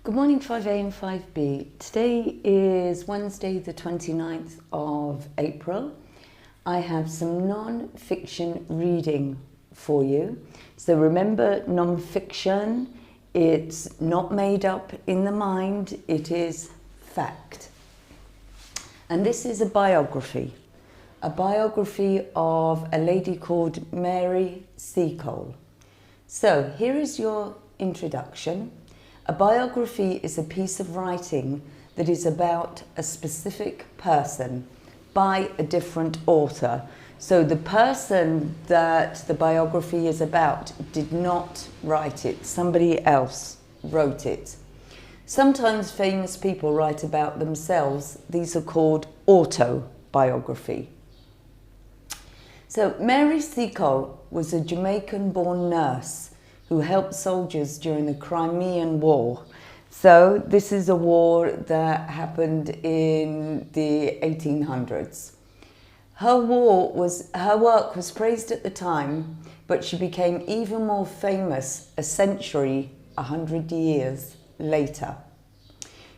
Good morning, 5A and 5B. Today is Wednesday, the 29th of April. I have some non-fiction reading for you. So remember, non-fiction, it's not made up in the mind, it is fact. And this is a biography of a lady called Mary Seacole. So here is your introduction. A biography is a piece of writing that is about a specific person by a different author. So the person that the biography is about did not write it, somebody else wrote it. Sometimes famous people write about themselves. These are called autobiography. So Mary Seacole was a Jamaican-born nurse who helped soldiers during the Crimean War. So this is a war that happened in the 1800s. Her work was praised at the time, but she became even more famous a century, 100 years later.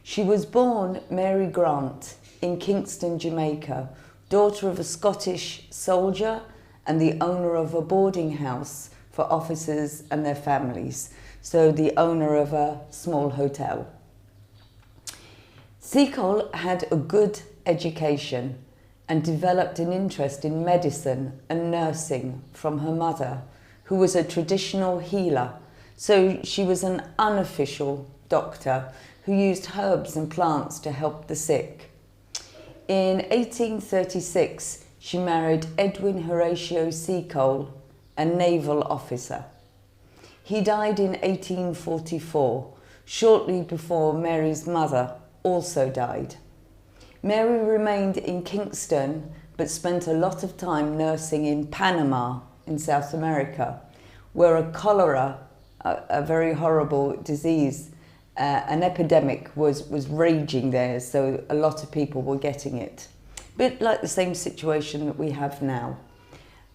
She was born Mary Grant in Kingston, Jamaica, daughter of a Scottish soldier and the owner of a boarding house for officers and their families, so the owner of a small hotel. Seacole had a good education and developed an interest in medicine and nursing from her mother, who was a traditional healer. So she was an unofficial doctor who used herbs and plants to help the sick. In 1836, she married Edwin Horatio Seacole, a naval officer. He died in 1844, shortly before Mary's mother also died. Mary remained in Kingston, but spent a lot of time nursing in Panama, in South America, where a cholera, a very horrible disease, an epidemic was raging there, so a lot of people were getting it. A bit like the same situation that we have now.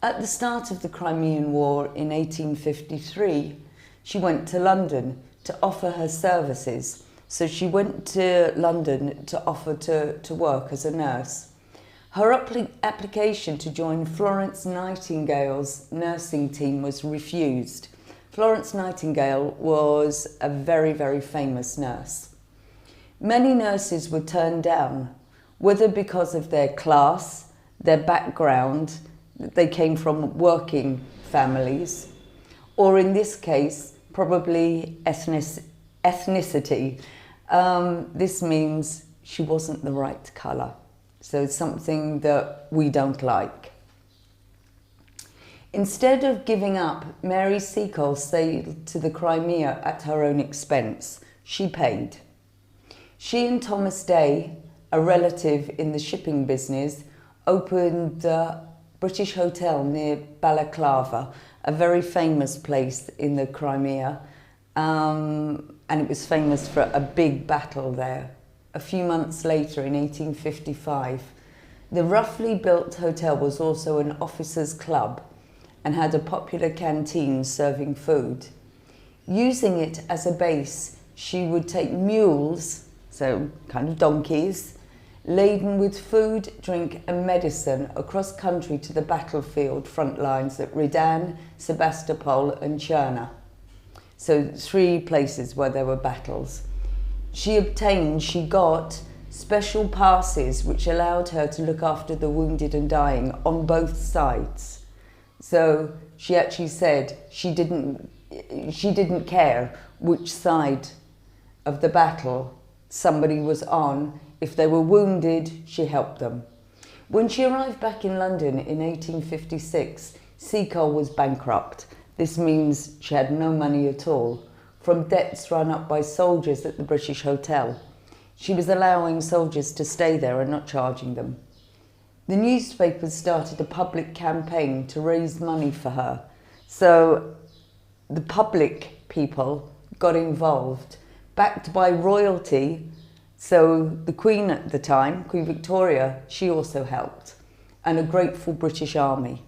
At the start of the Crimean War in 1853, she went to London to offer her services. So she went to London to offer to work as a nurse. Her application to join Florence Nightingale's nursing team was refused. Florence Nightingale was a very, very famous nurse. Many nurses were turned down, whether because of their class, their background, they came from working families, or in this case, probably ethnicity. This means she wasn't the right colour. So it's something that we don't like. Instead of giving up, Mary Seacole sailed to the Crimea at her own expense. She paid. She and Thomas Day, a relative in the shipping business, opened the British Hotel near Balaclava, a very famous place in the Crimea, and it was famous for a big battle there. A few months later, in 1855, the roughly built hotel was also an officers' club and had a popular canteen serving food. Using it as a base, she would take mules, so kind of donkeys, laden with food, drink and medicine across country to the battlefield front lines at Redan, Sebastopol and Cherna. So 3 places where there were battles. She got special passes which allowed her to look after the wounded and dying on both sides. So she actually said she didn't care which side of the battle somebody was on. If they were wounded, she helped them. When she arrived back in London in 1856, Seacole was bankrupt. This means she had no money at all, from debts run up by soldiers at the British Hotel. She was allowing soldiers to stay there and not charging them. The newspapers started a public campaign to raise money for her. So the public people got involved, backed by royalty. So the Queen at the time, Queen Victoria, she also helped, and a grateful British Army.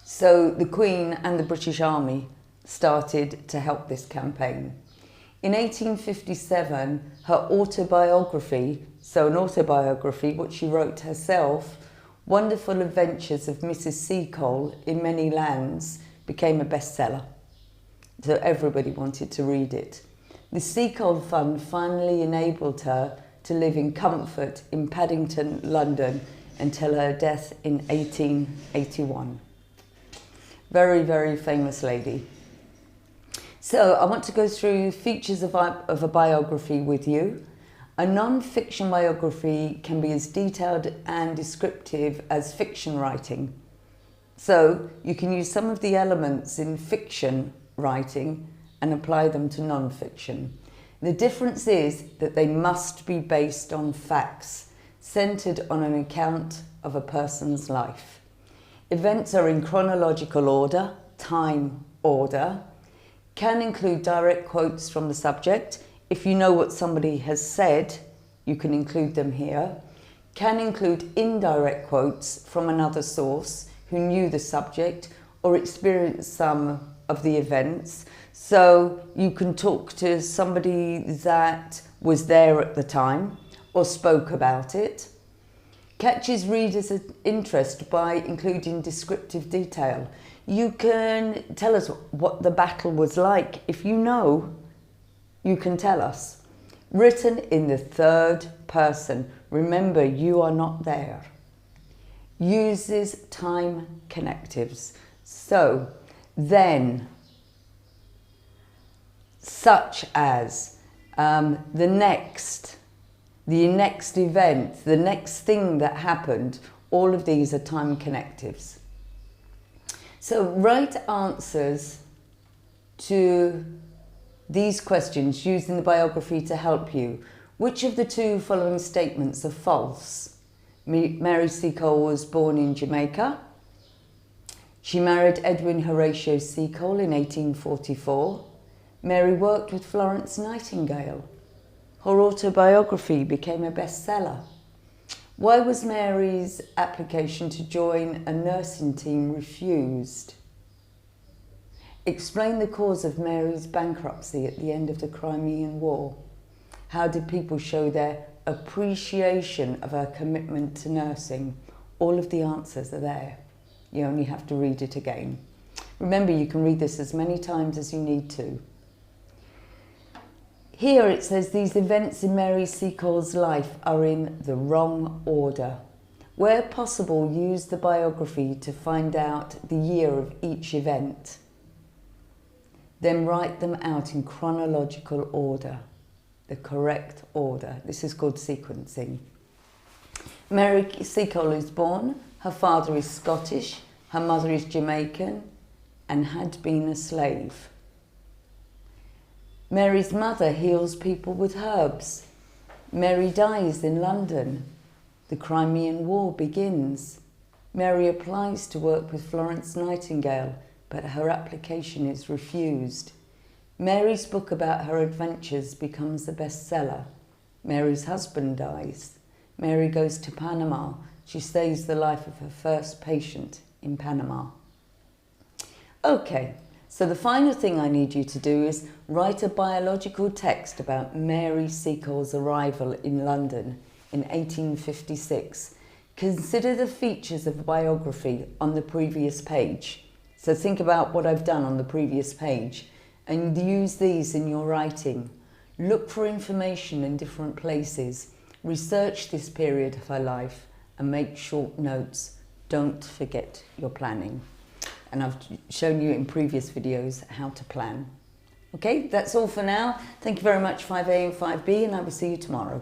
So the Queen and the British Army started to help this campaign. In 1857, her autobiography, so an autobiography, what she wrote herself, Wonderful Adventures of Mrs. Seacole in Many Lands, became a bestseller. So everybody wanted to read it. The Seacole Fund finally enabled her to live in comfort in Paddington, London, until her death in 1881. Very, very famous lady. So I want to go through features of a biography with you. A non-fiction biography can be as detailed and descriptive as fiction writing. So you can use some of the elements in fiction writing and apply them to non-fiction. The difference is that they must be based on facts, centered on an account of a person's life. Events are in chronological order, time order, can include direct quotes from the subject. If you know what somebody has said, you can include them here. Can include indirect quotes from another source who knew the subject or experienced some of the events. So you can talk to somebody that was there at the time or spoke about it. Catches readers' interest by including descriptive detail. You can tell us what the battle was like. If you know, you can tell us. Written in the third person. Remember, you are not there. Uses time connectives. So, then, such as, the next event, the next thing that happened, all of these are time connectives. So write answers to these questions using the biography to help you. Which of the two following statements are false? Mary Seacole was born in Jamaica. She married Edwin Horatio Seacole in 1844. Mary worked with Florence Nightingale. Her autobiography became a bestseller. Why was Mary's application to join a nursing team refused? Explain the cause of Mary's bankruptcy at the end of the Crimean War. How did people show their appreciation of her commitment to nursing? All of the answers are there. You only have to read it again. Remember, you can read this as many times as you need to. Here it says these events in Mary Seacole's life are in the wrong order. Where possible, use the biography to find out the year of each event. Then write them out in chronological order, the correct order. This is called sequencing. Mary Seacole is born. Her father is Scottish, her mother is Jamaican and had been a slave. Mary's mother heals people with herbs. Mary dies in London. The Crimean War begins. Mary applies to work with Florence Nightingale, but her application is refused. Mary's book about her adventures becomes a bestseller. Mary's husband dies. Mary goes to Panama. She saves the life of her first patient in Panama. Okay. So the final thing I need you to do is write a biological text about Mary Seacole's arrival in London in 1856. Consider the features of a biography on the previous page. So think about what I've done on the previous page and use these in your writing. Look for information in different places. Research this period of her life and make short notes. Don't forget your planning. And I've shown you in previous videos how to plan. Okay, that's all for now. Thank you very much, 5A and 5B, and I will see you tomorrow.